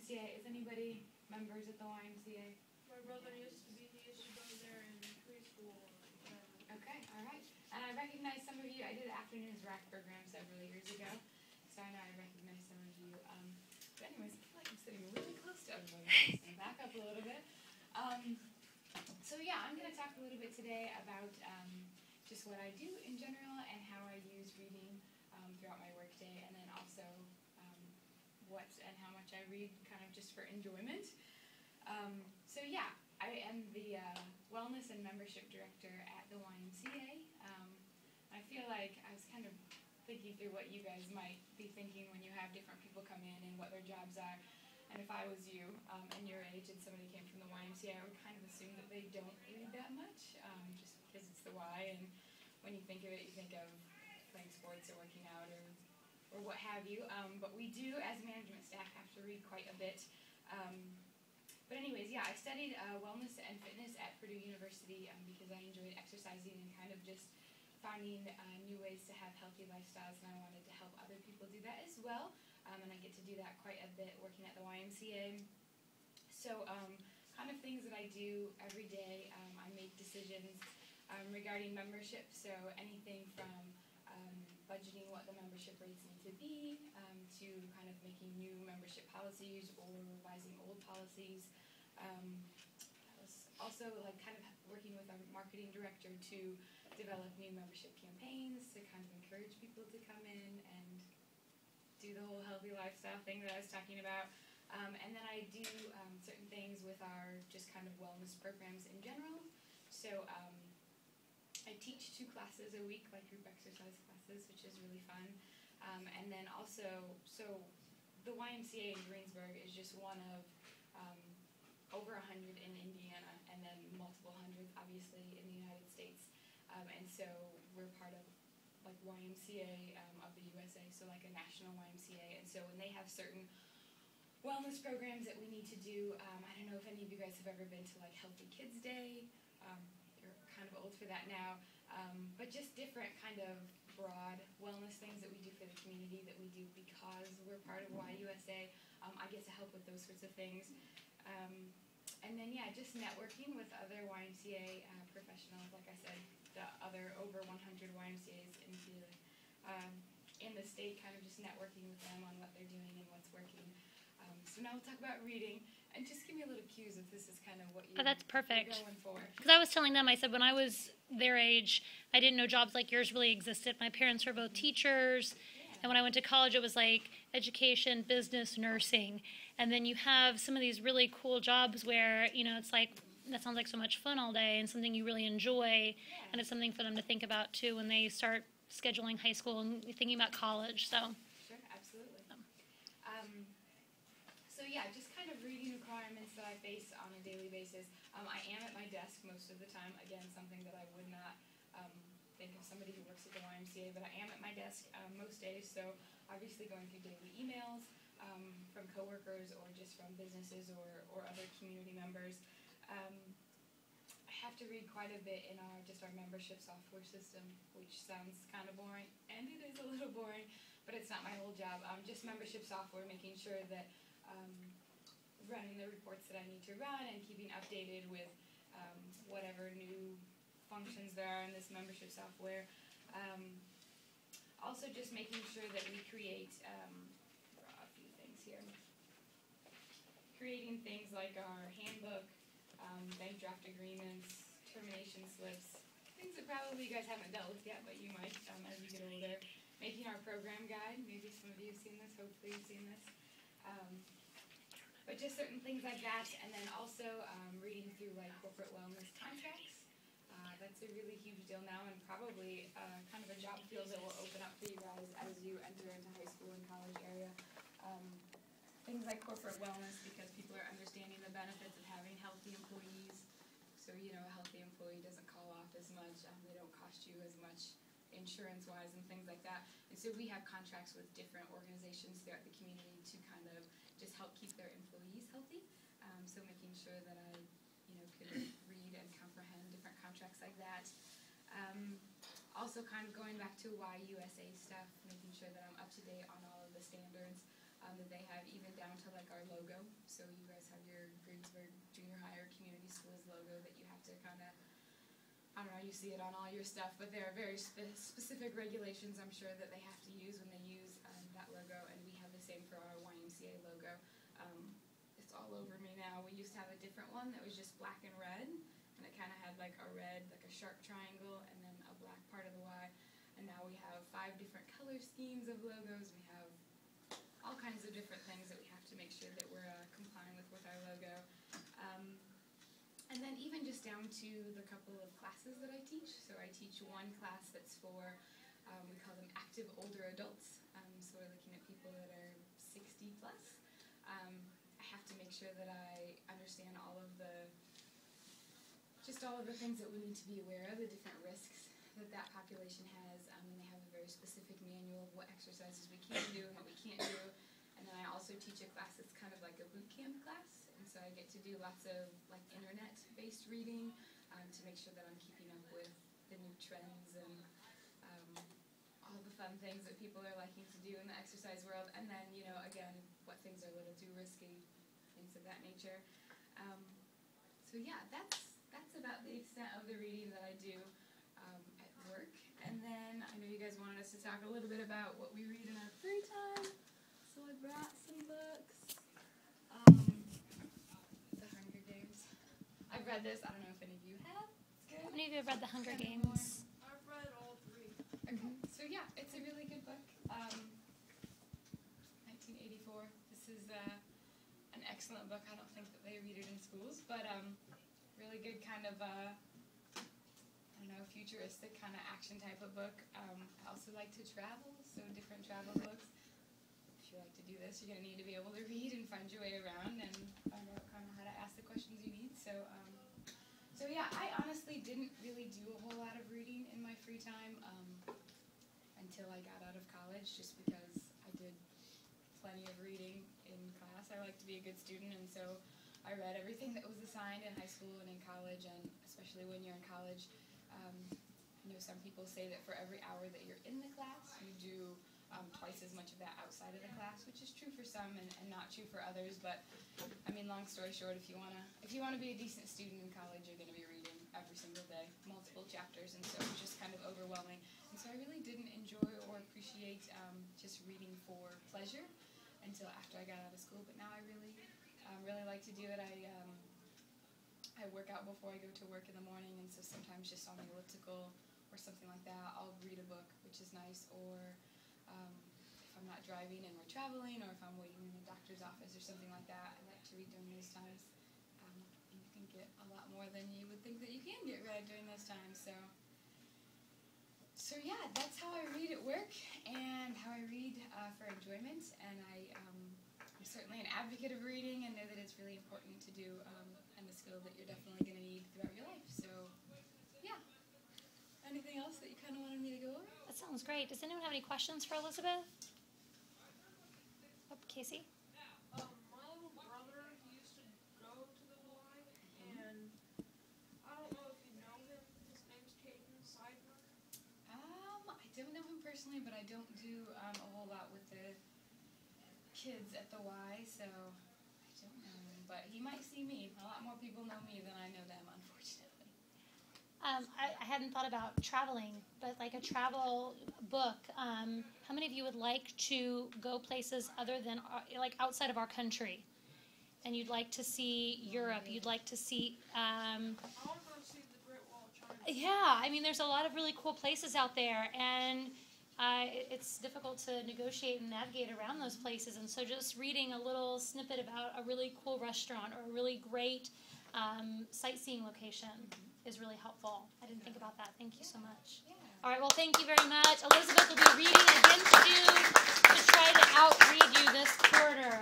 YMCA. Is anybody members at the YMCA? My brother used to be. He used to go there in preschool. Okay, all right. And I recognize some of you. I did the afternoons rack program several years ago, so I know I recognize some of you. But anyways, I feel like I'm sitting really close to everybody. I'm going to back up a little bit. So yeah, I'm going to talk a little bit today about just what I do in general and how I use reading throughout my workday, and then also what and how much I read kind of just for enjoyment. So yeah, I am the Wellness and Membership Director at the YMCA. I feel like I was kind of thinking through what you guys might be thinking when you have different people come in and what their jobs are. And if I was you and your age and somebody came from the YMCA, I would kind of assume that they don't read that much, just because it's the Y, and when you think of it, you think of playing sports or working out or what have you. But we do, as management staff, have to read quite a bit. But anyways, yeah, I studied wellness and fitness at Purdue University because I enjoyed exercising and kind of just finding new ways to have healthy lifestyles, and I wanted to help other people do that as well. And I get to do that quite a bit working at the YMCA. So kind of things that I do every day, I make decisions regarding membership, so anything from budgeting what the membership rates need to be, to kind of making new membership policies or revising old policies. Also like kind of working with our marketing director to develop new membership campaigns to kind of encourage people to come in and do the whole healthy lifestyle thing that I was talking about. And then I do certain things with our just kind of wellness programs in general. So I teach 2 classes a week, like group exercise classes, which is really fun. And then also, so the YMCA in Greensburg is just one of over 100 in Indiana, and then multiple hundreds, obviously, in the United States. And so we're part of like YMCA of the USA, so like a national YMCA. And so when they have certain wellness programs that we need to do, I don't know if any of you guys have ever been to like Healthy Kids Day. You're kind of old for that now. But just different kind of broad wellness things that we do for the community that we do because we're part of YUSA. I get to help with those sorts of things. And then, yeah, just networking with other YMCA professionals, like I said, the other over 100 YMCAs in the state, kind of just networking with them on what they're doing and what's working. So now we'll talk about reading, and just give me a little cues if this is kind of what you're, that's perfect. Going for. Because I was telling them, I said, when I was their age, I didn't know jobs like yours really existed. My parents were both teachers, and when I went to college, it was like education, business, nursing. And then you have some of these really cool jobs where, you know, it's like, that sounds like so much fun all day and something you really enjoy. Yeah. And it's something for them to think about, too, when they start scheduling high school and thinking about college. So. Sure, absolutely. So, yeah, just kind of reading requirements that I face on a daily basis. I am at my desk most of the time. Again, something that I would not think of somebody who works at the YMCA, but I am at my desk most days. So, obviously going through daily emails from coworkers or just from businesses or other community members. I have to read quite a bit in our membership software system, which sounds kind of boring, and it is a little boring, but it's not my whole job. Just membership software, making sure that running the reports that I need to run and keeping updated with whatever new functions there are in this membership software. Also just making sure that we create a few things here. Creating things like our handbook, bank draft agreements, termination slips, things that probably you guys haven't dealt with yet, but you might as you get older. Making our program guide, maybe some of you have seen this, hopefully you've seen this. But just certain things like that, and then also reading through like corporate wellness contracts. That's a really huge deal now, and probably kind of a job field that will open up for you guys as you enter into high school and college area. Things like corporate wellness, because people are understanding the benefits of having healthy employees. So, you know, a healthy employee doesn't call off as much, they don't cost you as much insurance-wise and things like that. And so we have contracts with different organizations throughout the community to kind of just help keep their employees healthy. So making sure that I, you know, can read and comprehend different contracts like that. Also kind of going back to YUSA stuff, making sure that I'm up to date on all of the standards that they have, even down to like our logo. So you guys have your Greensburg Junior High or Community Schools logo that you have to kind of, I don't know, you see it on all your stuff, but there are very specific regulations, I'm sure, that they have to use when they use that logo, and we have the same for our YMCA logo. It's all over me now. We used to have a different one that was just black and red, and it kind of had like a red, like a sharp triangle, and then a black part of the Y. And now we have 5 different color schemes of logos. We have all kinds of different things that we have to make sure that we're complying with our logo. And then even just down to the couple of classes that I teach. So I teach one class that's for, we call them active older adults. So we're looking at people that are 60 plus. I have to make sure that I understand all of the things that we need to be aware of, the different risks that population has, and they have a very specific manual of what exercises we can do and what we can't do. And then I also teach a class that's kind of like a boot camp class, and so I get to do lots of like internet-based reading to make sure that I'm keeping up with the new trends and all the fun things that people are liking to do in the exercise world. And then, you know, again, what things are a little too risky, things of that nature. So yeah, that's about the extent of the reading that I do at work. And then I know you guys wanted us to talk a little bit about what we read in our free time. So I brought some books. The Hunger Games. I've read this. I don't know if any of you have. It's good. How many of you have read The Hunger Games? I've read all 3. Okay. So yeah, it's a really good book. 1984. This is an excellent book. I don't think that they read it in schools, but really good kind of I don't know, futuristic kind of action type of book. I also like to travel, so different travel books. If you like to do this, you're going to need to be able to read and find your way around and find out kind of how to ask the questions you need. So yeah, I honestly didn't really do a whole lot of reading in my free time until I got out of college, just because I did plenty of reading in class. I like to be a good student, and so I read everything that was assigned in high school and in college, and especially when you're in college. You know, some people say that for every hour that you're in the class, you do twice as much of that outside of the class, which is true for some and not true for others. But I mean, long story short, if you wanna be a decent student in college, you're gonna be reading every single day, multiple chapters, and so it's just kind of overwhelming. And so I really didn't enjoy or appreciate just reading for pleasure until after I got out of school. But now I really like to do it. I work out before I go to work in the morning, and so sometimes just on the elliptical or something like that, I'll read a book, which is nice. Or if I'm not driving and we're traveling, or if I'm waiting in the doctor's office or something like that, I like to read during those times. And you can get a lot more than you would think that you can get read during those times. So yeah, that's how I read at work and how I read for enjoyment. And I'm certainly an advocate of reading and know that it's really important to do and a skill that you're definitely going to need throughout your life. So yeah. Anything else that you kind of wanted me to go over? That sounds great. Does anyone have any questions for Elizabeth? Oh, Casey? My little brother, he used to go to the Y, and I don't know if you know him. His name's Caden Seidler. I don't know him personally, but I don't do a whole lot with the kids at the Y, so I don't know him. But he might see me. A lot more people know me than I know them, unfortunately. I hadn't thought about traveling, but like a travel book. How many of you would like to go places other than, like outside of our country? And you'd like to see Europe, you'd like to see... I want to go see the Great Wall of China. Yeah, I mean, there's a lot of really cool places out there, and it's difficult to negotiate and navigate around those places. And so just reading a little snippet about a really cool restaurant or a really great sightseeing location is really helpful. I didn't think about that. Thank you so much. Yeah. All right, well, thank you very much. Elizabeth will be reading against you to try to outread you this quarter.